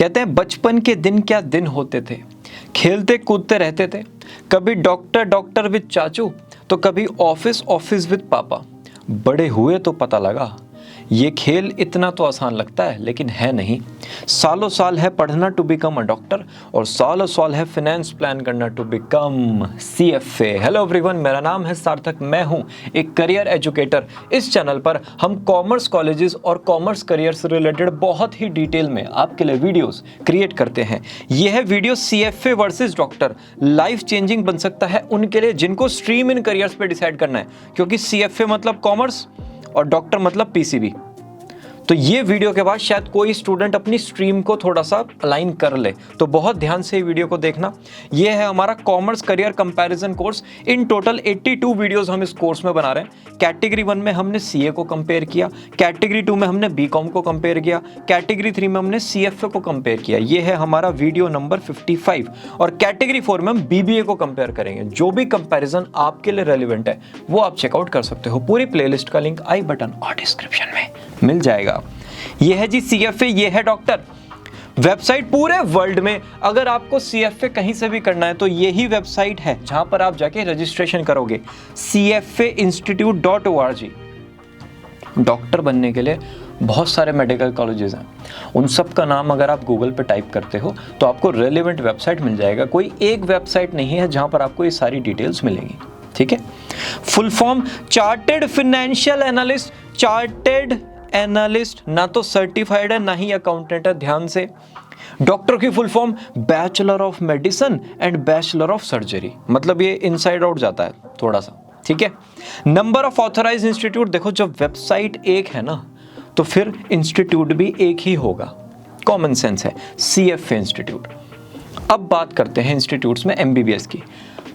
कहते हैं बचपन के दिन क्या दिन होते थे, खेलते कूदते रहते थे, कभी डॉक्टर डॉक्टर विद चाचू तो कभी ऑफिस ऑफिस विद पापा। बड़े हुए तो पता लगा ये खेल इतना तो आसान लगता है लेकिन है नहीं। सालों साल है पढ़ना टू बिकम अ डॉक्टर और सालों साल है फाइनेंस प्लान करना to become CFA। Hello everyone, मेरा नाम है सार्थक, मैं हूं एक करियर एजुकेटर। इस चैनल पर हम कॉमर्स कॉलेजेस और कॉमर्स करियर से रिलेटेड बहुत ही डिटेल में आपके लिए वीडियोस क्रिएट करते हैं। यह है video CFA versus doctor, life changing बन सकता है उनके लिए जिनको स्ट्रीम इन करियर्स पे डिसाइड करना है, क्योंकि CFA मतलब कॉमर्स और डॉक्टर मतलब PCB। तो ये वीडियो के बाद शायद कोई स्टूडेंट अपनी स्ट्रीम को थोड़ा सा अलाइन कर ले, तो बहुत ध्यान से वीडियो को देखना। ये है हमारा commerce career comparison course. In total 82 videos हम इस कोर्स में बना रहे हैं। कैटेगरी 1 में हमने CA को कंपेयर किया, कैटेगरी 2 में हमने BCom को कंपेयर किया, कैटेगरी 3 में हमने CFA को कंपेयर किया। ये है हमारा वीडियो नंबर 55 और कैटेगरी 4 में हम BBA को कंपेयर करेंगे। जो भी कंपैरिजन आपके लिए रेलिवेंट है वो आप चेकआउट कर सकते हो। पूरी प्लेलिस्ट का लिंक आई बटन और डिस्क्रिप्शन में मिल जाएगा। ये है जी CFA, ये है डॉक्टर। वेबसाइट पूरे वर्ल्ड में अगर आपको CFA कहीं से भी करना है तो यही वेबसाइट है जहां पर आप जाके रजिस्ट्रेशन करोगे, cfainstitute.org। डॉक्टर बनने के लिए बहुत सारे मेडिकल कॉलेजेस हैं, उन सब का नाम अगर आप गूगल पे टाइप करते हो तो आपको रेलेवेंट वेबसाइट मिल जाएगा। कोई एक वेबसाइट नहीं है जहां पर आपको ये सारी डिटेल्स मिलेंगी, ठीक है। Full form chartered financial analyst. Chartered analyst ना तो सर्टिफाइड है ना ही अकाउंटेंट है, ध्यान से। डॉक्टर की full form bachelor of medicine and bachelor of surgery, मतलब ये इनसाइड आउट जाता है थोड़ा सा, ठीक है। नंबर ऑफ ऑथराइज्ड इंस्टीट्यूट, देखो जब वेबसाइट एक है ना तो फिर इंस्टीट्यूट भी एक ही होगा, कॉमन सेंस है, CFA इंस्टीट्यूट। अब बात करते हैं इंस्टीट्यूट्स में MBBS की।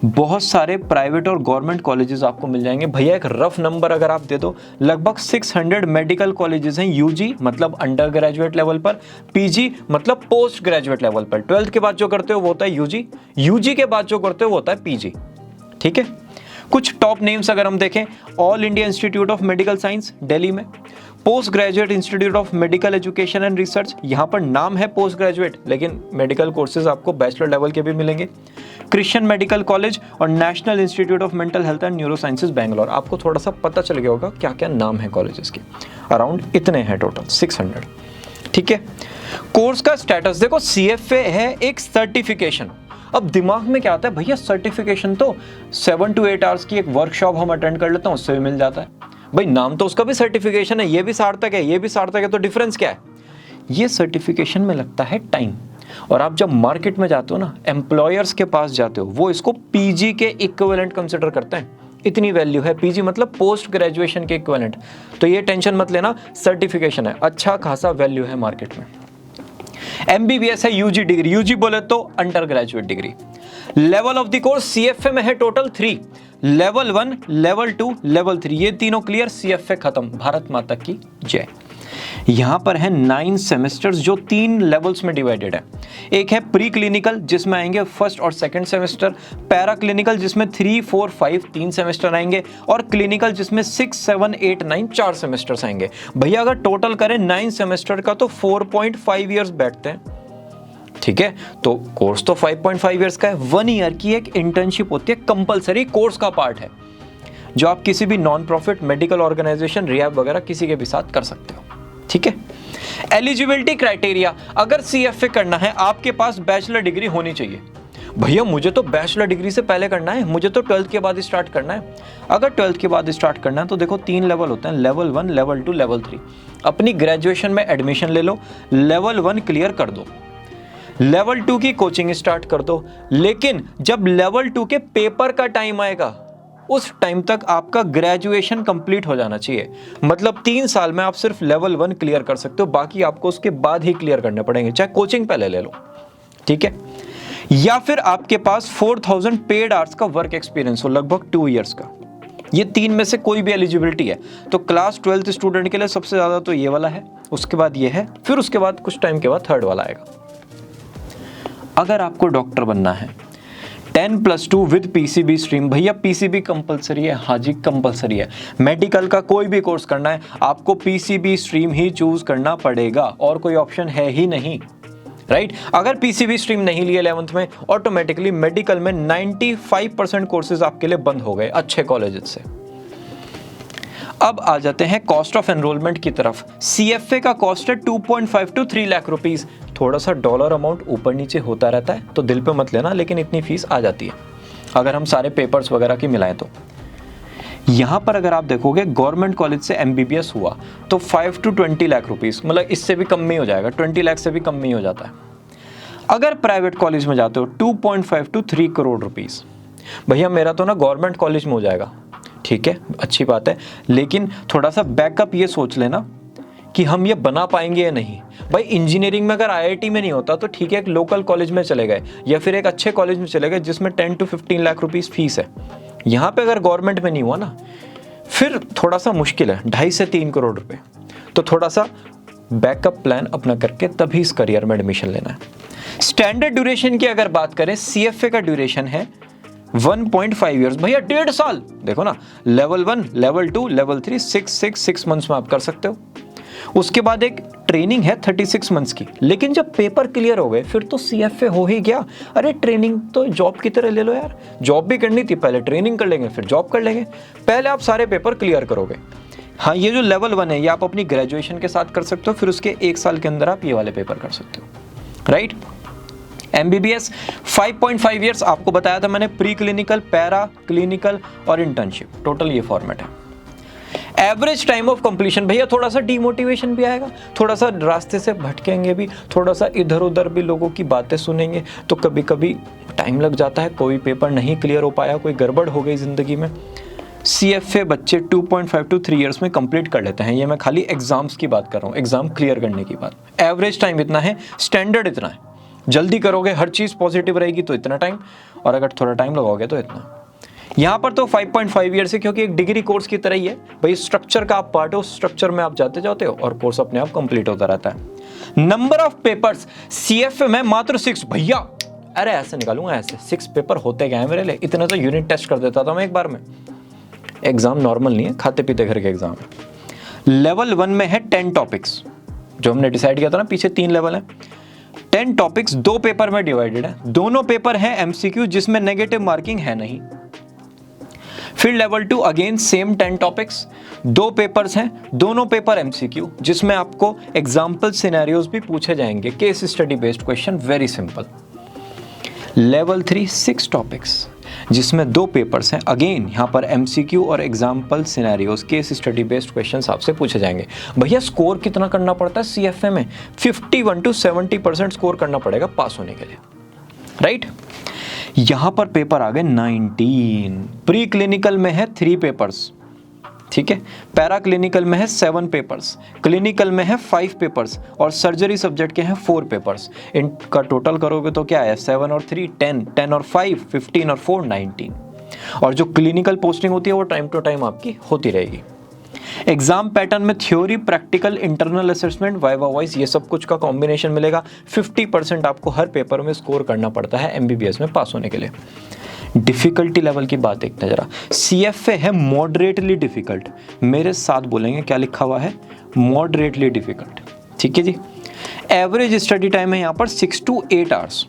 बहुत सारे प्राइवेट और गवर्नमेंट कॉलेजेस आपको मिल जाएंगे। भैया एक रफ नंबर अगर आप दे दो, लगभग 600 मेडिकल कॉलेजेस हैं UG मतलब अंडर ग्रेजुएट लेवल पर, PG मतलब पोस्ट ग्रेजुएट लेवल पर। 12th के बाद जो करते हो वो होता है UG के बाद जो करते हो वो होता है PG, ठीक है। कुछ टॉप नेम्स अगर हम देखें, All India Institute of Medical Science Delhi में, Post Graduate Institute of Medical Education and Research, यहाँ पर नाम है पोस्ट ग्रेजुएट लेकिन मेडिकल कोर्सेज आपको बैचलर लेवल के भी मिलेंगे। क्रिश्चियन मेडिकल कॉलेज और National Institute of Mental Health and Neuro Sciences Bangalore. आपको थोड़ा सा पता चल गया होगा क्या क्या नाम है कॉलेजेस के, अराउंड इतने हैं टोटल 600, ठीक है। कोर्स का स्टेटस देखो, CFA है एक सर्टिफिकेशन। अब दिमाग में क्या आता है, भैया सर्टिफिकेशन तो 7 to 8 आवर्स की एक वर्कशॉप हम अटेंड कर लेते हैं उससे भी मिल जाता है। भाई नाम तो उसका भी सर्टिफिकेशन है, ये भी सार्थक है, ये भी सार्थक है, तो डिफरेंस क्या है? ये सर्टिफिकेशन में लगता है टाइम, और आप जब मार्केट में जाते हो ना, एम्प्लॉयर्स के पास जाते हो, वो इसको PG के इक्विवेलेंट कंसिडर करते हैं। इतनी वैल्यू है, PG मतलब पोस्ट ग्रेजुएशन के इक्विवेलेंट। तो ये टेंशन मत लेना, सर्टिफिकेशन है, अच्छा खासा वैल्यू है मार्केट में। MBBS है UG डिग्री, UG बोले तो under graduate degree. Level of the course CFA में है टोटल 3, लेवल 1, लेवल 2, लेवल 3, ये तीनों क्लियर, CFA खत्म, भारत माता की जय। यहां पर है 9 सेमेस्टर्स जो 3 लेवल्स में डिवाइडेड है। एक है प्री क्लिनिकल जिसमें आएंगे फर्स्ट और सेकंड सेमेस्टर, पैरा क्लिनिकल जिसमें 3, 4, 5 3 सेमेस्टर आएंगे, और क्लिनिकल जिसमें 6, 7, 8, 9 4 सेमेस्टर्स आएंगे। भैया अगर टोटल करें 9 सेमेस्टर का तो 4.5 ईयर्स बैठते हैं, ठीक है। तो कोर्स तो 5.5 ईयर्स का है। 1 ईयर की एक इंटर्नशिप होती है, कंपलसरी कोर्स का पार्ट है, जो आप किसी भी non profit medical organisation, rehab वगैरह किसी के भी साथ कर सकते हो, ठीक है। एलिजिबिलिटी क्राइटेरिया, अगर CFA करना है आपके पास बैचलर डिग्री होनी चाहिए। भैया मुझे तो बैचलर डिग्री से पहले करना है, मुझे तो 12th के बाद स्टार्ट करना है। अगर 12th के बाद स्टार्ट करना है तो देखो 3 लेवल होते हैं, लेवल 1, लेवल 2, लेवल 3। अपनी ग्रेजुएशन में एडमिशन ले लो, लेवल 1 क्लियर कर दो, लेवल 2 की कोचिंग स्टार्ट कर दो, लेकिन जब लेवल 2 के पेपर का टाइम आएगा उस टाइम तक आपका ग्रेजुएशन कंप्लीट हो जाना चाहिए। मतलब 3 साल में आप सिर्फ लेवल 1 क्लियर कर सकते हो, बाकी आपको उसके बाद ही क्लियर करने पड़ेंगे, चाहे कोचिंग पहले ले लो, ठीक है। या फिर आपके पास 4000 पेड आवर्स का वर्क एक्सपीरियंस हो, लगभग 2 ईयर्स का। ये 3 में से कोई भी एलिजिबिलिटी है। तो क्लास 12th स्टूडेंट के लिए सबसे ज्यादा तो ये वाला है, उसके बाद ये है, फिर उसके बाद कुछ टाइम के बाद 3rd वाला आएगा। अगर आपको डॉक्टर बनना है 10+2 विद PCB स्ट्रीम, भैया PCB कंपलसरी है, हाँ जी कंपलसरी है। मेडिकल का कोई भी कोर्स करना है आपको PCB स्ट्रीम ही चूज करना पड़ेगा, और कोई ऑप्शन है ही नहीं। राइट। अगर पीसीबी स्ट्रीम नहीं ली 11th में, ऑटोमेटिकली मेडिकल में 95% कोर्सेज आपके लिए बंद हो गए अच्छे कॉलेजेस से। अब आ जाते हैं कॉस्ट ऑफ एनरोलमेंट की तरफ। सीएफए का कॉस्ट है 2.5 to 3 लाख रुपीस। थोड़ा सा डॉलर अमाउंट ऊपर नीचे होता रहता है, तो दिल पे मत लेना, लेकिन इतनी फीस आ जाती है अगर हम सारे पेपर्स वगैरह की मिलाएं तो। यहाँ पर अगर आप देखोगे गवर्नमेंट कॉलेज से एमबीबीएस हुआ तो 5 to 20 लाख रुपीस, मतलब इससे भी कम में ही हो जाएगा, 20 लाख से भी कम में ही हो जाता है। अगर प्राइवेट कॉलेज में जाते हो 2.5 to 3 करोड़ रुपीस। भैया मेरा तो ना गवर्नमेंट कॉलेज में हो जाएगा, ठीक है, अच्छी बात है, लेकिन थोड़ा सा बैकअप ये सोच लेना कि हम ये बना पाएंगे या नहीं। भाई इंजीनियरिंग में अगर आईआईटी में नहीं होता तो ठीक है, एक लोकल कॉलेज में चले गए या फिर एक अच्छे कॉलेज में चले गए जिसमें 10 to 15 लाख रुपीस फीस है। यहाँ पे अगर गवर्नमेंट में नहीं हुआ ना, फिर थोड़ा सा मुश्किल है, 2.5 से 3 करोड़ रुपए। तो थोड़ा सा बैकअप प्लान अपना करके तभी इस करियर में एडमिशन लेना है। स्टैंडर्ड ड्यूरेशन की अगर बात करें, सीएफए का ड्यूरेशन है 1.5 ईयर्स। भैया 1.5 साल, देखो ना, लेवल 1, लेवल 2, लेवल 3, 6 मंथ्स में आप कर सकते हो। उसके बाद एक ट्रेनिंग है 36 मंथ्स की, लेकिन जब पेपर क्लियर हो गए फिर तो सीएफए हो ही गया। अरे ट्रेनिंग तो जॉब की तरह ले लो यार, जॉब भी करनी थी, पहले ट्रेनिंग कर लेंगे फिर जॉब कर लेंगे, पहले आप सारे पेपर क्लियर करोगे। हाँ, ये जो लेवल 1 है ये आप अपनी ग्रेजुएशन के साथ कर सकते हो, फिर उसके 1 साल के अंदर आप ये वाले पेपर कर सकते हो, राइट। एमबीबीएस 5.5 ईयर्स आपको बताया था मैंने, प्री क्लिनिकल, पैरा क्लिनिकल और इंटर्नशिप, टोटल ये फॉर्मेट है। एवरेज टाइम ऑफ कंप्लीशन, भैया थोड़ा सा डिमोटिवेशन भी आएगा, थोड़ा सा रास्ते से भटकेंगे भी, थोड़ा सा इधर उधर भी लोगों की बातें सुनेंगे, तो कभी कभी टाइम लग जाता है, कोई पेपर नहीं क्लियर हो पाया, कोई गड़बड़ हो गई जिंदगी में। सीएफए बच्चे 2.5 to 3 ईयर्स में कंप्लीट कर लेते हैं। ये मैं खाली एग्जाम्स की बात कर रहा हूँ, एग्जाम क्लियर करने की बात। एवरेज टाइम इतना है, स्टैंडर्ड इतना है। जल्दी करोगे, हर चीज़ पॉजिटिव रहेगी तो इतना टाइम, और अगर थोड़ा टाइम लगाओगे तो इतना। यहाँ पर तो 5.5 ईयर से, क्योंकि एक डिग्री कोर्स की तरह ही है भाई, स्ट्रक्चर का आप पार्ट हो, स्ट्रक्चर में आप जाते जाते हो और कोर्स अपने आप कंप्लीट होता रहता है। नंबर ऑफ पेपर्स सीएफए में मात्र 6। भैया अरे ऐसे निकालूंगा, ऐसे 6 पेपर होते क्या है मेरे लिए, इतने तो यूनिट टेस्ट कर देता था मैं एक बार में। एग्जाम नॉर्मल नहीं है, खाते पीते घर के एग्जाम है। लेवल 1 में है 10 टॉपिक्स, जो हमने डिसाइड किया था ना, पीछे 3 लेवल है। 10 टॉपिक्स 2 पेपर में डिवाइडेड है, दोनों पेपर हैं एमसीक्यू जिसमें नेगेटिव मार्किंग है नहीं। फिर level 2 again same 10 topics, 2 papers हैं, दोनों पेपर एमसीक्यू जिसमें आपको एग्जाम्पल सिनेरियोज भी पूछे जाएंगे, case study based question, very simple. Level 3 6 topics जिसमें 2 पेपर्स हैं, अगेन यहाँ पर एमसीक्यू और example scenarios, case study based questions आपसे पूछे जाएंगे। भैया स्कोर कितना करना पड़ता है सीएफए में? 51 to 70% स्कोर करना पड़ेगा पास होने के लिए, राइट। यहाँ पर पेपर आ गए 19। प्री क्लिनिकल में है 3 पेपर्स, ठीक है, पैरा क्लिनिकल में है 7 पेपर्स, क्लिनिकल में है 5 पेपर्स और सर्जरी सब्जेक्ट के हैं 4 पेपर्स। इनका टोटल करोगे तो क्या है, 7 और 3 10, 10 और 5 15 और 4 19। और जो क्लिनिकल पोस्टिंग होती है वो टाइम टू टाइम आपकी होती रहेगी। एग्जाम पैटर्न में theory, practical, internal assessment, viva voice, ये सब कुछ का कॉम्बिनेशन मिलेगा। 50% आपको हर पेपर में स्कोर करना पड़ता है एमबीबीएस में पास होने के लिए। डिफिकल्टी लेवल की बात देखते हैं जरा। सीएफए है मॉडरेटली डिफिकल्ट, मेरे साथ बोलेंगे क्या लिखा हुआ है, मॉडरेटली डिफिकल्ट, ठीक है जी। एवरेज स्टडी टाइम है यहाँ पर 6 to 8 hours.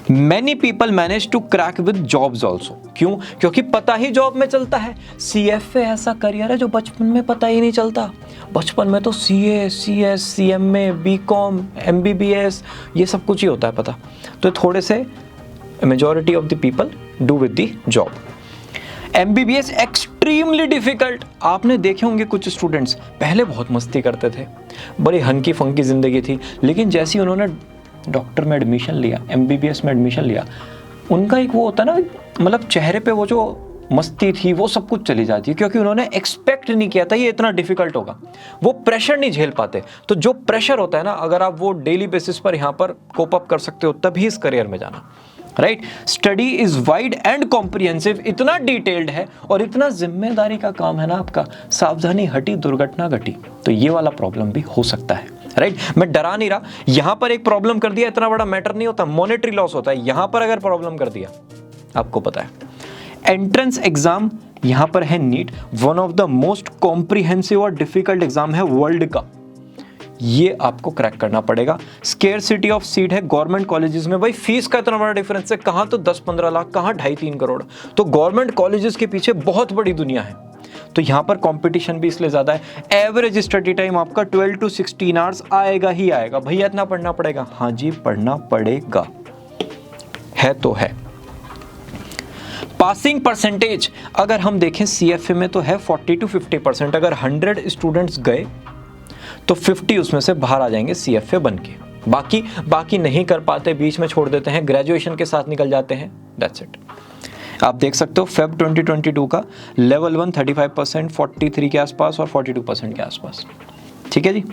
Many people manage to crack with jobs also। क्यों? क्योंकि पता ही जॉब में चलता है। सीएफए ऐसा करियर है जो बचपन में पता ही नहीं चलता। बचपन में तो CA, CS, CMA, BCom, MBBS, ये सब कुछ ही होता है पता। तो थोड़े से majority of the people do with the job. MBBS extremely difficult. आपने देखे होंगे कुछ स्टूडेंट्स पहले बहुत मस्ती करते थे, बड़ी हंकी फंकी जिंदगी थी, लेकिन जैसे ही उन्होंने डॉक्टर में एडमिशन लिया, एमबीबीएस में एडमिशन लिया, उनका एक वो होता है ना, मतलब चेहरे पे वो जो मस्ती थी वो सब कुछ चली जाती है, क्योंकि उन्होंने एक्सपेक्ट नहीं किया था ये इतना डिफिकल्ट होगा। वो प्रेशर नहीं झेल पाते। तो जो प्रेशर होता है ना, अगर आप वो डेली बेसिस पर यहाँ पर कोप अप कर सकते हो तभी इस करियर में जाना, right. Study is wide and comprehensive, इतना डिटेल्ड है और इतना जिम्मेदारी का काम है ना आपका, सावधानी हटी दुर्घटना घटी, तो ये वाला प्रॉब्लम भी हो सकता है, राइट। मैं डरा नहीं रहा, यहां पर एक प्रॉब्लम कर दिया इतना बड़ा मैटर नहीं होता, मॉनेटरी लॉस होता है। यहां पर अगर प्रॉब्लम कर दिया, आपको पता है। एंट्रेंस एग्जाम यहां पर है NEET, one of the most comprehensive और डिफिकल्ट एग्जाम है वर्ल्ड का। ये आपको क्रैक करना पड़ेगा। स्केर्सिटी ऑफ सीट है गवर्नमेंट कॉलेजेस में, भाई फीस का इतना बड़ा डिफरेंस है, कहाँ तो 10-15 लाख, कहाँ 2.5-3 करोड़। तो गवर्नमेंट कॉलेजेस के पीछे बहुत बड़ी दुनिया है, तो यहाँ पर कंपटीशन भी इसलिए ज़्यादा है। एवरेज स्टडी टाइम आपका 12 to 16 आवर्स आएगा ही आएगा। भैया इतना पढ़ना पड़ेगा, हाँ जी पढ़ना पड़ेगा, है तो है। पासिंग परसेंटेज अगर हम देखें CFA में तो है 40 to 50%। अगर 100 स्टूडेंट्स गए तो 50 उसमें से बाहर आ जाएंगे CFA बन के, बाकी नहीं कर पाते, बीच में छोड़ देते हैं, ग्रेजुएशन के साथ निकल जाते हैं, दैट्स इट। आप देख सकते हो फेब 2022 का लेवल 1 35%, 43 के आसपास और 42% के आसपास, ठीक है जी।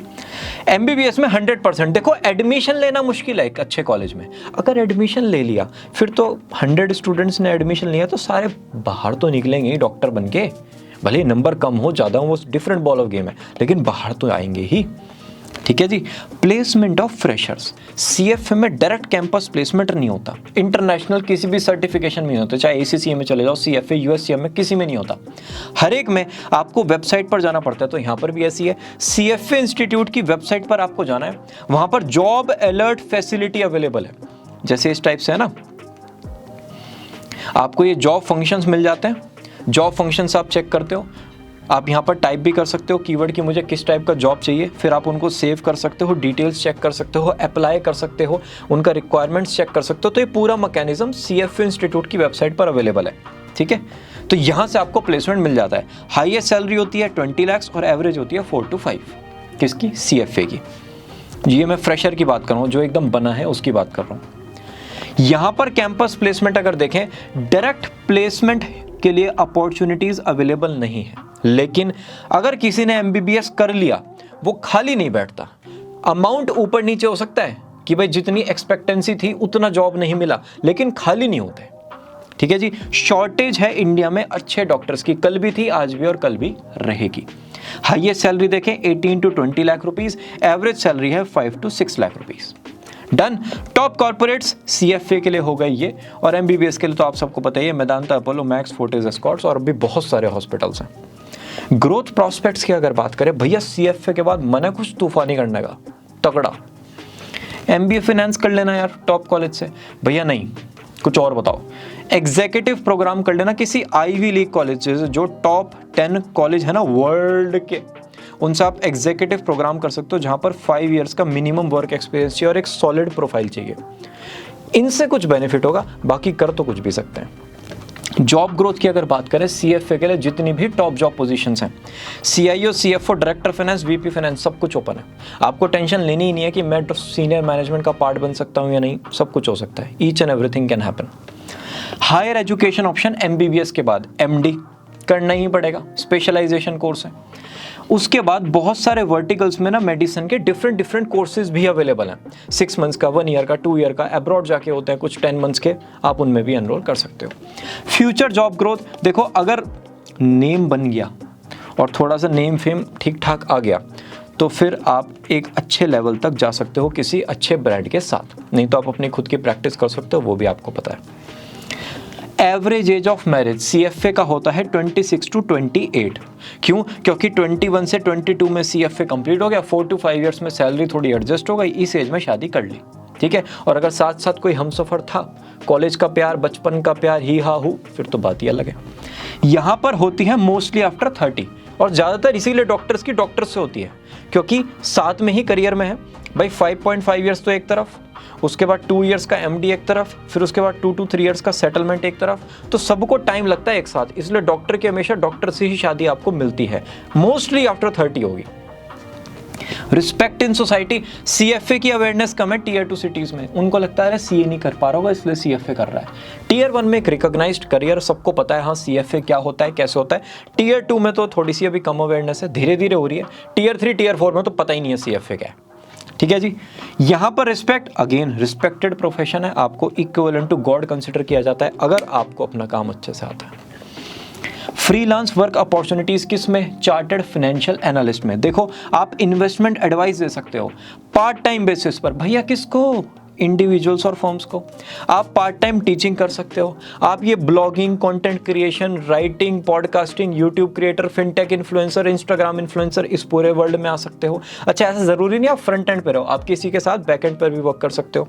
MBBS में 100%। देखो एडमिशन लेना मुश्किल है एक अच्छे कॉलेज में, अगर एडमिशन ले लिया फिर तो 100 स्टूडेंट्स ने एडमिशन लिया तो सारे बाहर तो निकलेंगे ही डॉक्टर बन के, भले नंबर कम हो ज़्यादा हो वो डिफरेंट बॉल ऑफ गेम है, लेकिन बाहर तो आएंगे ही, ठीक है जी। प्लेसमेंट ऑफ फ्रेशर्स, CFA में डायरेक्ट कैंपस प्लेसमेंट नहीं होता, इंटरनेशनल किसी भी सर्टिफिकेशन में नहीं होता, चाहे ACCA में चले जाओ, CFA USCM में किसी में नहीं होता, हर एक में आपको वेबसाइट पर जाना पड़ता है। तो यहाँ पर भी ऐसी है, CFA इंस्टीट्यूट की वेबसाइट पर आपको जाना है, वहाँ पर जॉब अलर्ट फैसिलिटी अवेलेबल है, जैसे इस टाइप से है ना, आपको ये जॉब फंक्शंस मिल जाते हैं। जॉब फंक्शंस आप चेक करते हो, आप यहाँ पर टाइप भी कर सकते हो कीवर्ड कि मुझे किस टाइप का जॉब चाहिए, फिर आप उनको सेव कर सकते हो, डिटेल्स चेक कर सकते हो, अप्लाई कर सकते हो, उनका रिक्वायरमेंट्स चेक कर सकते हो। तो ये पूरा मैकेनिज्म CFA इंस्टीट्यूट की वेबसाइट पर अवेलेबल है, ठीक है। तो यहाँ से आपको प्लेसमेंट मिल जाता है। हाईएस्ट सैलरी होती है 20 लाख और एवरेज होती है 4 to 5, किसकी? CFA की। ये मैं फ्रेशर की बात कर रहा हूँ, जो एकदम बना है उसकी बात कर रहा हूँ। यहाँ पर कैंपस प्लेसमेंट अगर देखें, डायरेक्ट प्लेसमेंट के लिए अपॉर्चुनिटीज अवेलेबल नहीं है, लेकिन अगर किसी ने MBBS कर लिया वो खाली नहीं बैठता। अमाउंट ऊपर नीचे हो सकता है कि भाई जितनी एक्सपेक्टेंसी थी उतना जॉब नहीं मिला, लेकिन खाली नहीं होते, ठीक है जी। शॉर्टेज है इंडिया में अच्छे डॉक्टर्स की, कल भी थी, आज भी और कल भी रहेगी। हाईएस्ट सैलरी देखें 18 to 20 lakh rupees, average salary है 5 to 6 lakh rupees. Done. Top corporates CFA के लिए हो गई ये, और MBBS के लिए तो आप सबको पता ही है, Medanta, Apollo, max, Fortis, Escorts और भी बहुत सारे हॉस्पिटल्स हैं। ग्रोथ प्रोस्पेक्ट्स की अगर बात करें, भैया CFA के बाद मन है कुछ तूफानी करने का, तगड़ा। MBA फाइनेंस कर लेना यार टॉप कॉलेज से, भैया नहीं कुछ और बताओ। एग्जीक्यूटिव प्रोग्राम कर लेना किसी आईवी लीग कॉलेज से, जो टॉप 10 कॉलेज है ना वर्ल्ड के, उनसे आप एग्जीक्यूटिव प्रोग्राम कर सकते हो, जहां पर 5 इयर्स का मिनिमम वर्क एक्सपीरियंस चाहिए और एक सॉलिड प्रोफाइल चाहिए। इनसे कुछ बेनिफिट होगा, बाकी कर तो कुछ भी सकते हैं। जॉब ग्रोथ की अगर बात करें, CFA के लिए जितनी भी टॉप जॉब पोजीशंस हैं, CIO, CFO, director finance, VP finance, सब कुछ ओपन है। आपको टेंशन लेनी ही नहीं है कि मैं सीनियर मैनेजमेंट का पार्ट बन सकता हूं या नहीं, सब कुछ हो सकता है। Each and everything can happen. Higher education option MBBS के बाद MD करना ही पड़ेगा, स्पेशलाइजेशन कोर्स है। उसके बाद बहुत सारे वर्टिकल्स में ना मेडिसिन के डिफरेंट कोर्सेज भी अवेलेबल हैं, 6 मंथ्स का, 1 ईयर का, 2 ईयर का, अब्रॉड जाके होते हैं कुछ 10 मंथ्स के, आप उनमें भी एनरोल कर सकते हो। फ्यूचर जॉब ग्रोथ देखो, अगर नेम बन गया और थोड़ा सा नेम फेम ठीक ठाक आ गया तो फिर आप एक अच्छे लेवल तक जा सकते हो किसी अच्छे ब्रांड के साथ, नहीं तो आप अपनी खुद की प्रैक्टिस कर सकते हो, वो भी आपको पता है। Average age of marriage CFA का होता है 26 to 28। क्यों? क्योंकि 21 से 22 में CFA कंप्लीट हो गया, 4 to 5 इयर्स में सैलरी थोड़ी एडजस्ट हो गई, इस एज में शादी कर ली, ठीक है। और अगर साथ साथ कोई हमसफर था, कॉलेज का प्यार, बचपन का प्यार, ही हा हूँ, फिर तो बात ही अलग है। यहाँ पर होती है मोस्टली आफ्टर 30, और ज़्यादातर इसीलिए डॉक्टर्स से होती है क्योंकि साथ में ही करियर में है भाई। 5.5 इयर्स तो एक तरफ, उसके बाद 2 इयर्स का MD एक तरफ, फिर उसके बाद 2 to 3 इयर्स का सेटलमेंट एक तरफ, तो सबको टाइम लगता है एक साथ, इसलिए डॉक्टर की हमेशा डॉक्टर से ही शादी आपको मिलती है, मोस्टली आफ्टर 30 होगी। रिस्पेक्ट इन सोसाइटी, CFA की अवेयरनेस कम है Tier 2 सिटीज में, उनको लगता है CA नहीं कर पा रहा होगा इसलिए CFA कर रहा है। Tier 1 में एक रिकॉग्नाइज्ड करियर, सबको पता है हाँ CFA क्या होता है, कैसे होता है। Tier 2 में तो थोड़ी सी अभी कम अवेयरनेस है, धीरे धीरे हो रही है। Tier 3, Tier 4 में तो पता ही नहीं है CFA क्या है, ठीक है जी। यहाँ पर रिस्पेक्ट, अगेन रिस्पेक्टेड प्रोफेशन है, आपको इक्विवेलेंट टू गॉड कंसिडर किया जाता है अगर आपको अपना काम अच्छे से आता है। फ्रीलांस वर्क अपॉर्चुनिटीज किस में? चार्टर्ड फाइनेंशियल एनालिस्ट में। देखो आप इन्वेस्टमेंट एडवाइस दे सकते हो पार्ट टाइम बेसिस पर, भैया किसको? इंडिविजुअल्स और फर्म्स को। आप पार्ट टाइम टीचिंग कर सकते हो, आप ये blogging, content creation, writing, podcasting, YouTube creator, fintech influencer, Instagram influencer, इस पूरे वर्ल्ड में आ सकते हो। अच्छा, ऐसा ज़रूरी नहीं आप फ्रंट एंड पे रहो, आप किसी के साथ बैक एंड पर भी वर्क कर सकते हो।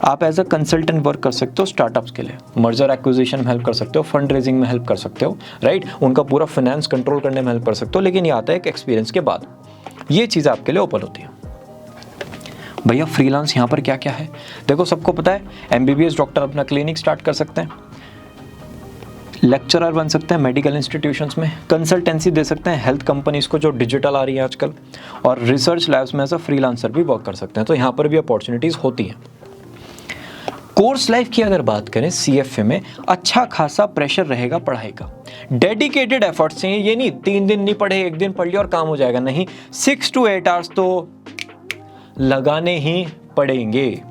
आप एज अ कंसल्टेंट वर्क कर सकते हो स्टार्टअप्स के लिए, मर्जर एक्विजिशन में हेल्प कर सकते हो, फंड रेजिंग में हेल्प कर सकते हो, राइट, उनका पूरा फाइनेंस कंट्रोल करने में हेल्प कर सकते हो। लेकिन ये आता है एक एक्सपीरियंस के बाद, ये चीज़ आपके लिए ओपन होती है। भैया फ्रीलांस यहाँ पर क्या क्या है, देखो सबको पता है, MBBS डॉक्टर अपना क्लिनिक स्टार्ट कर सकते हैं, लेक्चरर बन सकते हैं मेडिकल इंस्टीट्यूशंस में, कंसल्टेंसी दे सकते हैं हेल्थ कंपनीज को जो डिजिटल आ रही है आजकल, और रिसर्च लैब्स में एज अ फ्रीलांसर भी वर्क कर सकते हैं। तो यहाँ पर भी अपॉर्चुनिटीज़ होती हैं। कोर्स लाइफ की अगर बात करें, CFA में अच्छा खासा प्रेशर रहेगा पढ़ाई का, डेडिकेटेड एफर्ट्स चाहिए। ये नहीं 3 दिन नहीं पढ़े, 1 दिन पढ़ लिया और काम हो जाएगा, नहीं, 6 to 8 आवर्स तो लगाने ही पड़ेंगे।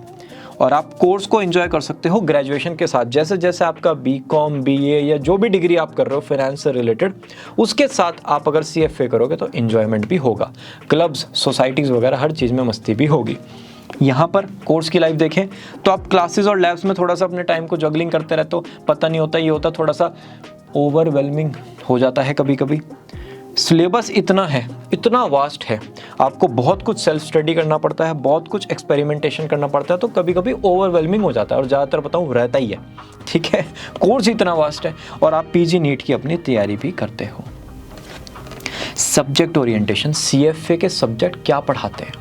और आप कोर्स को एंजॉय कर सकते हो ग्रेजुएशन के साथ, जैसे जैसे आपका BCom, BA या जो भी डिग्री आप कर रहे हो फाइनेंस से रिलेटेड, उसके साथ आप अगर CFA करोगे तो एंजॉयमेंट भी होगा, क्लब्स, सोसाइटीज़ वगैरह हर चीज़ में मस्ती भी होगी। यहाँ पर कोर्स की लाइफ देखें तो आप क्लासेस और लैब्स में थोड़ा सा अपने टाइम को जगलिंग करते रहते हो, पता नहीं होता, ये होता थोड़ा सा ओवरवेलमिंग हो जाता है कभी कभी। सिलेबस इतना है, इतना वास्ट है, आपको बहुत कुछ सेल्फ स्टडी करना पड़ता है, बहुत कुछ एक्सपेरिमेंटेशन करना पड़ता है, तो कभी कभी ओवरवेलमिंग हो जाता है, और ज़्यादातर बताऊँ रहता ही है, ठीक है। कोर्स इतना वास्ट है, और आप PG नीट की अपनी तैयारी भी करते हो। सब्जेक्ट ओरिएंटेशन, CFA के सब्जेक्ट क्या पढ़ाते हैं?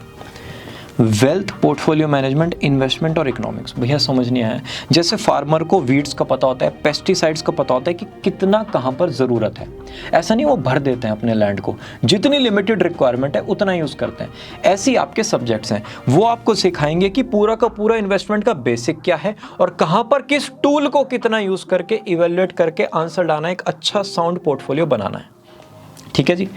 वेल्थ, पोर्टफोलियो मैनेजमेंट, इन्वेस्टमेंट और इकोनॉमिक्स। भैया समझ नहीं आया, जैसे फार्मर को वीड्स का पता होता है, पेस्टिसाइड्स का पता होता है कि कितना कहाँ पर ज़रूरत है, ऐसा नहीं वो भर देते हैं अपने लैंड को, जितनी लिमिटेड रिक्वायरमेंट है उतना यूज़ करते हैं। ऐसी आपके सब्जेक्ट्स हैं, वो आपको सिखाएंगे कि पूरा का पूरा इन्वेस्टमेंट का बेसिक क्या है, और कहाँ पर किस टूल को कितना यूज़ करके इवेल्युएट करके आंसर डालना, एक अच्छा साउंड पोर्टफोलियो बनाना है, ठीक है जी।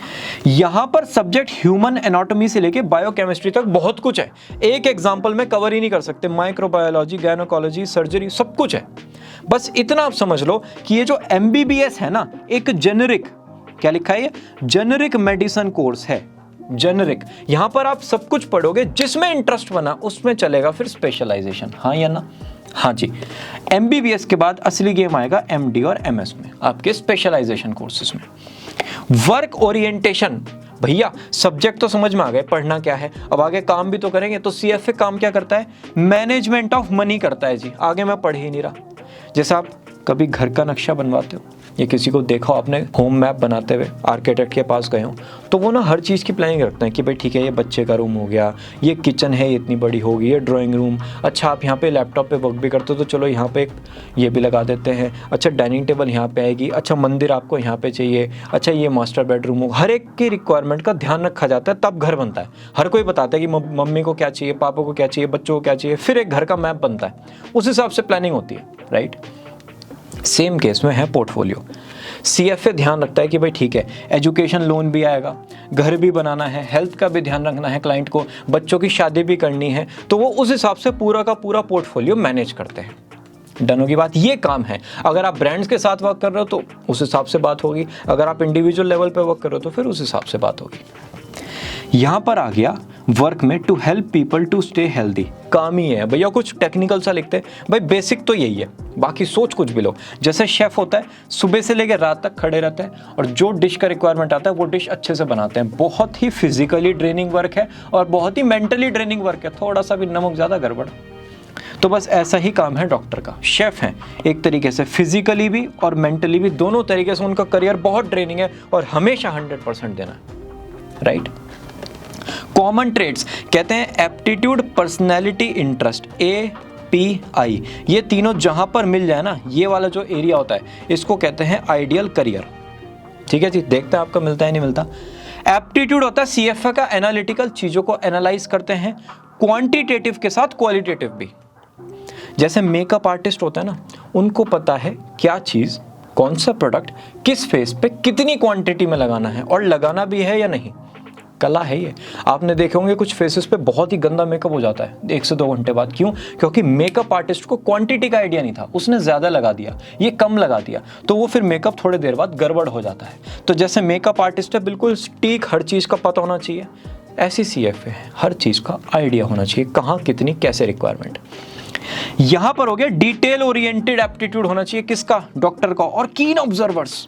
यहां पर सब्जेक्ट ह्यूमन एनाटॉमी से लेके बायोकेमिस्ट्री तक बहुत कुछ है, एक एग्जांपल में कवर ही नहीं कर सकते, माइक्रोबायोलॉजी, गायनोकोलॉजी, सर्जरी, सब कुछ है। बस इतना आप समझ लो कि ये जो MBBS है ना, एक जेनेरिक, क्या लिखा है, जेनेरिक मेडिसिन कोर्स है, जेनेरिक। यहां पर आप सब कुछ पढ़ोगे, जिसमें इंटरेस्ट बना उसमें चलेगा फिर स्पेशलाइजेशन, हाँ या ना? हाँ जी। MBBS के बाद असली गेम आएगा MD और MS में, आपके स्पेशलाइजेशन कोर्सेज में। वर्क ओरिएंटेशन, भैया सब्जेक्ट तो समझ में आ गए, पढ़ना क्या है, अब आगे काम भी तो करेंगे। तो CFA काम क्या करता है? मैनेजमेंट ऑफ मनी करता है जी, आगे मैं पढ़ ही नहीं रहा। जैसे आप कभी घर का नक्शा बनवाते हो, ये किसी को देखा हो आपने होम मैप बनाते हुए, आर्किटेक्ट के पास गए हो, तो वो ना हर चीज़ की प्लानिंग रखते हैं कि भाई ठीक है, ये बच्चे का रूम हो गया, ये किचन है, ये इतनी बड़ी होगी, ये ड्राइंग रूम, अच्छा आप यहाँ पे लैपटॉप पे वर्क भी करते हो तो चलो यहाँ पे ये भी लगा देते हैं, अच्छा डाइनिंग टेबल यहाँ पे आएगी, अच्छा मंदिर आपको यहाँ पे चाहिए, अच्छा ये मास्टर बेडरूम हो। हर एक की रिक्वायरमेंट का ध्यान रखा जाता है, तब घर बनता है। हर कोई बताता है कि मम्मी को क्या चाहिए, पापा को क्या चाहिए, बच्चों को क्या चाहिए, फिर एक घर का मैप बनता है, उस हिसाब से प्लानिंग होती है, राइट। सेम केस में है पोर्टफोलियो। CFA ध्यान रखता है कि भाई ठीक है, एजुकेशन लोन भी आएगा, घर भी बनाना है, हेल्थ का भी ध्यान रखना है क्लाइंट को, बच्चों की शादी भी करनी है, तो वो उस हिसाब से पूरा का पूरा पोर्टफोलियो मैनेज करते हैं। डन होगी बात, ये काम है। अगर आप ब्रांड्स के साथ वर्क कर रहे हो तो उस हिसाब से बात होगी, अगर आप इंडिविजुअल लेवल पे वर्क कर रहे हो तो फिर उस हिसाब से बात होगी। यहां पर आ गया वर्क में to help people to stay healthy, काम ही है भैया, कुछ टेक्निकल सा लिखते हैं भाई, बेसिक तो यही है, बाकी सोच कुछ भी लो। जैसे शेफ होता है, सुबह से लेकर रात तक खड़े रहते हैं और जो डिश का रिक्वायरमेंट आता है वो डिश अच्छे से बनाते हैं। बहुत ही फिजिकली ड्रेनिंग वर्क है और बहुत ही मेंटली ड्रेनिंग वर्क है, थोड़ा सा भी नमक ज़्यादा गड़बड़। तो बस ऐसा ही काम है डॉक्टर का। शेफ हैं एक तरीके से, फिजिकली भी और मेंटली भी, दोनों तरीके से उनका करियर बहुत ड्रेनिंग है और हमेशा 100% देना है, राइट। कॉमन ट्रेड्स कहते हैं एप्टीट्यूड, पर्सनैलिटी, इंटरेस्ट, API, ये तीनों जहां पर मिल जाए ना, ये वाला जो एरिया होता है इसको कहते हैं आइडियल करियर, ठीक है जी। देखते हैं आपका मिलता है नहीं मिलता। एप्टीट्यूड होता है CFA का एनालिटिकल, चीजों को एनालाइज करते हैं, क्वांटिटेटिव के साथ क्वालिटेटिव भी। जैसे मेकअप आर्टिस्ट होता है ना, उनको पता है क्या चीज, कौन सा प्रोडक्ट किस फेस पे कितनी क्वांटिटी में लगाना है और लगाना भी है या नहीं, कला है ये। आपने देखे होंगे कुछ फेसेस पे बहुत ही गंदा मेकअप हो जाता है 1 से 2 घंटे बाद, क्यों? क्योंकि मेकअप आर्टिस्ट को क्वांटिटी का आइडिया नहीं था, उसने ज़्यादा लगा दिया, ये कम लगा दिया, तो वो फिर मेकअप थोड़ी देर बाद गड़बड़ हो जाता है। तो जैसे मेकअप आर्टिस्ट है, बिल्कुल सटीक हर चीज़ का पता होना चाहिए, ऐसी CFA है, हर चीज़ का आइडिया होना चाहिए, कहाँ कितनी कैसे रिक्वायरमेंट। यहां पर हो गया डिटेल ओरिएंटेड एप्टीट्यूड होना चाहिए किसका, डॉक्टर का, और कीन ऑब्जर्वर्स।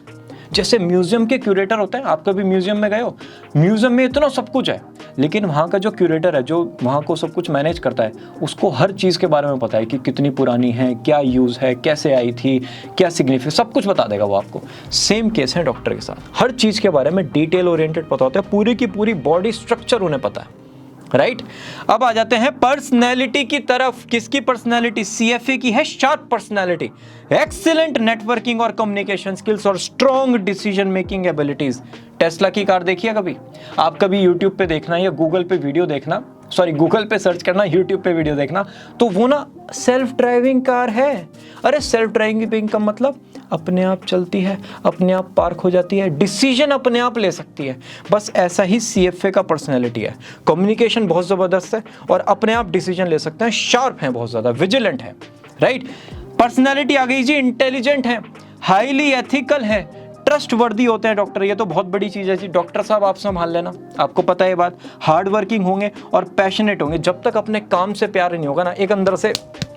जैसे म्यूजियम के क्यूरेटर होते हैं, आप कभी म्यूजियम में गए हो, म्यूजियम में इतना सब कुछ है, लेकिन वहाँ का जो क्यूरेटर है, जो वहाँ को सब कुछ मैनेज करता है, उसको हर चीज़ के बारे में पता है कि कितनी पुरानी है, क्या यूज़ है, कैसे आई थी, क्या सिग्निफिकेंस, सब कुछ बता देगा वो आपको। सेम केस है डॉक्टर के साथ, हर चीज़ के बारे में डिटेल ओरिएंटेड पता होता है, पूरी की पूरी बॉडी स्ट्रक्चर उन्हें पता है, राइट। अब आ जाते हैं पर्सनैलिटी की तरफ। किसकी पर्सनैलिटी? CFA की है शार्प पर्सनैलिटी, एक्सीलेंट नेटवर्किंग और कम्युनिकेशन स्किल्स और strong decision making abilities. Tesla की कार देखी है कभी? आप कभी यूट्यूब पे देखना या गूगल पे वीडियो देखना, सॉरी गूगल पे सर्च करना, यूट्यूब पे वीडियो देखना, तो वो ना सेल्फ ड्राइविंग कार है। अरे सेल्फ ड्राइविंग का मतलब अपने आप चलती है, अपने आप पार्क हो जाती है, डिसीजन अपने आप ले सकती है। बस ऐसा ही CFA का पर्सनैलिटी है। कम्युनिकेशन बहुत ज़बरदस्त है और अपने आप डिसीजन ले सकते हैं, शार्प हैं, बहुत ज़्यादा विजिलेंट है, राइट। पर्सनैलिटी आ गई जी, इंटेलिजेंट है, हाईली एथिकल है, ट्रस्टवर्दी होते हैं डॉक्टर। ये तो बहुत बड़ी चीज़ है जी, डॉक्टर साहब आप संभाल लेना, आपको पता है बात। हार्ड वर्किंग होंगे और पैशनेट होंगे। जब तक अपने काम से प्यार नहीं होगा ना, एक अंदर से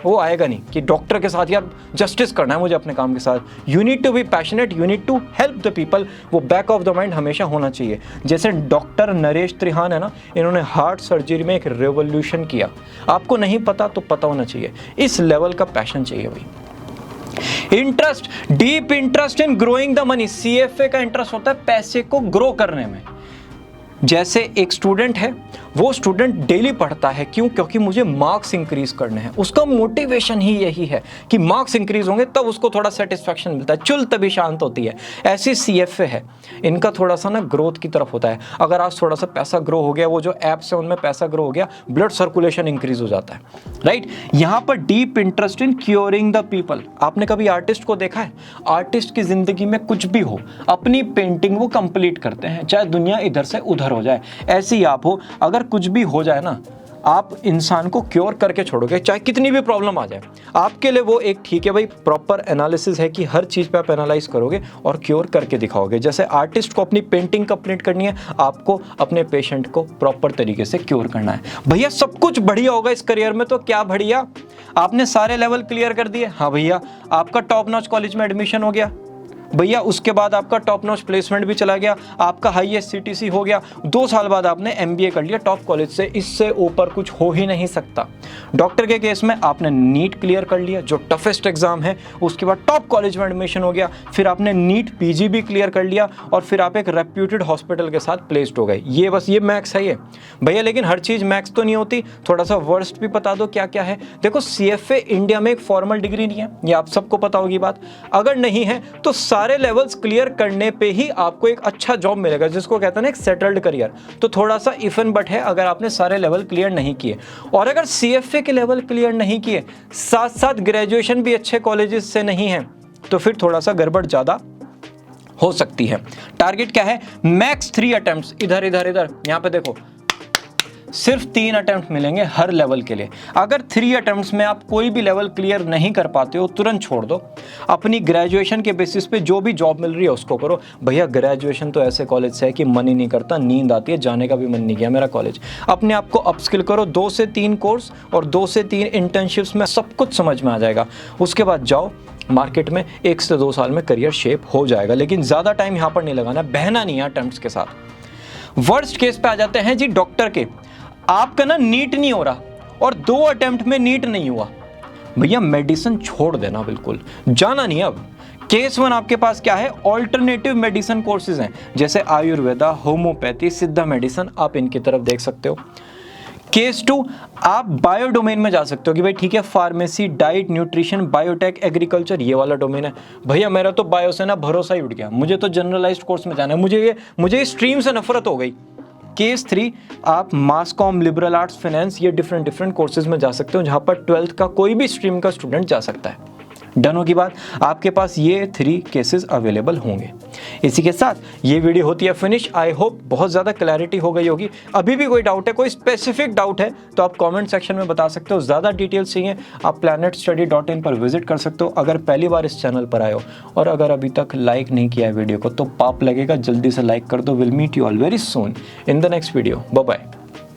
वो आएगा नहीं कि डॉक्टर के साथ यार जस्टिस करना है मुझे अपने काम के साथ। You need to be passionate, you need to help the people, वो बैक ऑफ द माइंड हमेशा होना चाहिए। जैसे डॉक्टर नरेश त्रिहान है ना, इन्होंने हार्ट सर्जरी में एक रेवोल्यूशन किया, आपको नहीं पता तो पता होना चाहिए, इस लेवल का पैशन चाहिए भाई। Interest, deep interest in growing the money. CFA का इंटरेस्ट होता है पैसे को ग्रो करने में। जैसे एक स्टूडेंट है, वो स्टूडेंट डेली पढ़ता है, क्यों? क्योंकि मुझे मार्क्स इंक्रीज करने हैं, उसका मोटिवेशन ही यही है कि मार्क्स इंक्रीज होंगे तब उसको थोड़ा सेटिस्फैक्शन मिलता है, चुल तभी शांत होती है। ऐसी CFA है, इनका थोड़ा सा ना ग्रोथ की तरफ होता है। अगर आज थोड़ा सा पैसा ग्रो हो गया, वो जो एप्स है उनमें पैसा ग्रो हो गया, ब्लड सर्कुलेशन इंक्रीज हो जाता है, राइट। यहाँ पर deep interest in curing the people. आपने कभी आर्टिस्ट को देखा है? आर्टिस्ट की जिंदगी में कुछ भी हो, अपनी पेंटिंग वो कंप्लीट करते हैं, चाहे दुनिया इधर से उधर हो जाए। ऐसे ही आप हो, अगर कुछ भी हो जाए ना, आप इंसान को क्योर करके छोड़ोगे, चाहे कितनी भी प्रॉब्लम आ जाए। आपके लिए वो एक ठीक है भाई, प्रॉपर एनालिसिस है कि हर चीज़ पे आप एनालाइज करोगे और क्योर करके दिखाओगे। जैसे आर्टिस्ट को अपनी पेंटिंग कंप्लीट करनी है, आपको अपने पेशेंट को प्रॉपर तरीके से क्योर करना है। भैया सब कुछ बढ़िया होगा इस करियर में, तो क्या बढ़िया, आपने सारे लेवल क्लियर कर दिए, हाँ भैया आपका टॉप नॉच कॉलेज में एडमिशन हो गया भैया, उसके बाद आपका टॉप नॉच प्लेसमेंट भी चला गया, आपका हाईएस्ट CTC हो गया, 2 साल बाद आपने MBA कर लिया टॉप कॉलेज से, इससे ऊपर कुछ हो ही नहीं सकता। डॉक्टर के केस में आपने नीट क्लियर कर लिया, जो टफेस्ट एग्जाम है, उसके बाद टॉप कॉलेज में एडमिशन हो गया, फिर आपने नीट PG भी क्लियर कर लिया और फिर आप एक रेप्यूटेड हॉस्पिटल के साथ प्लेस्ड हो गए। ये बस ये मैक्स है ये भैया, लेकिन हर चीज़ मैक्स तो नहीं होती, थोड़ा सा वर्स्ट भी बता दो क्या क्या है। देखो CFA इंडिया में एक फॉर्मल डिग्री नहीं है, ये आप सबको पता होगी बात। अगर नहीं है तो सारे लेवल्स क्लियर करने पे ही आपको एक अच्छा जॉब मिलेगा, जिसको कहते हैं ना एक सेटल्ड करियर। तो थोड़ा सा इफ एंड बट है अगर आपने सारे लेवल क्लियर नहीं किए। और अगर CFA के लेवल क्लियर नहीं किए, साथ साथ ग्रेजुएशन भी अच्छे कॉलेजेस से नहीं है, तो फिर थोड़ा सा गड़बड़ ज़्यादा हो सकती है। टारगेट क्या है? Max 3 attempts. इधर इधर इधर यहाँ पे देखो, सिर्फ 3 अटेम्प्ट मिलेंगे हर लेवल के लिए। अगर 3 अटेम्प्ट्स में आप कोई भी लेवल क्लियर नहीं कर पाते हो, तुरंत छोड़ दो। अपनी ग्रेजुएशन के बेसिस पे जो भी जॉब मिल रही है उसको करो। भैया ग्रेजुएशन तो ऐसे कॉलेज से है कि मन ही नहीं करता, नींद आती है, जाने का भी मन नहीं किया मेरा कॉलेज। अपने आप को अपस्किल करो, 2 से 3 कोर्स और 2 से 3 इंटर्नशिप्स में सब कुछ समझ में आ जाएगा। उसके बाद जाओ मार्केट में, 1 से 2 साल में करियर शेप हो जाएगा। लेकिन ज़्यादा टाइम यहाँ पर नहीं लगाना, बहना नहीं है अटेम्प्ट्स के साथ। वर्स्ट केस पे आ जाते हैं जी डॉक्टर के। आपका ना नीट नहीं हो रहा और 2 अटेम्प्ट में नीट नहीं हुआ, भैया मेडिसिन छोड़ देना, बिल्कुल जाना नहीं। अब केस 1 आपके पास क्या है? ऑल्टरनेटिव मेडिसिन कोर्सेज हैं, जैसे आयुर्वेदा, होम्योपैथी, सिद्धा मेडिसिन, आप इनकी तरफ देख सकते हो। केस 2 आप बायो डोमेन में जा सकते हो कि भाई ठीक है, pharmacy, diet, nutrition, biotech, agriculture, ये वाला डोमेन है। भैया मेरा तो बायो से ना भरोसा ही उठ गया, मुझे तो जनरलाइज्ड कोर्स में जाना है, मुझे स्ट्रीम से नफरत हो गई। केस 3 आप मास कॉम, लिबरल आर्ट्स, फाइनेंस, ये डिफरेंट कोर्सेज में जा सकते हो, जहाँ पर 12th का कोई भी स्ट्रीम का स्टूडेंट जा सकता है। डन होगी बात, आपके पास ये 3 केसेस अवेलेबल होंगे। इसी के साथ ये वीडियो होती है फिनिश। आई होप बहुत ज़्यादा क्लैरिटी हो गई होगी। अभी भी कोई डाउट है, कोई स्पेसिफिक डाउट है, तो आप कमेंट सेक्शन में बता सकते हो। ज़्यादा डिटेल्स चाहिए आप planetstudy.in पर विजिट कर सकते हो। अगर पहली बार इस चैनल पर आए हो और अगर अभी तक लाइक नहीं किया है वीडियो को, तो पाप लगेगा, जल्दी से लाइक कर दो। Will meet you all very soon in the next video. Bye bye.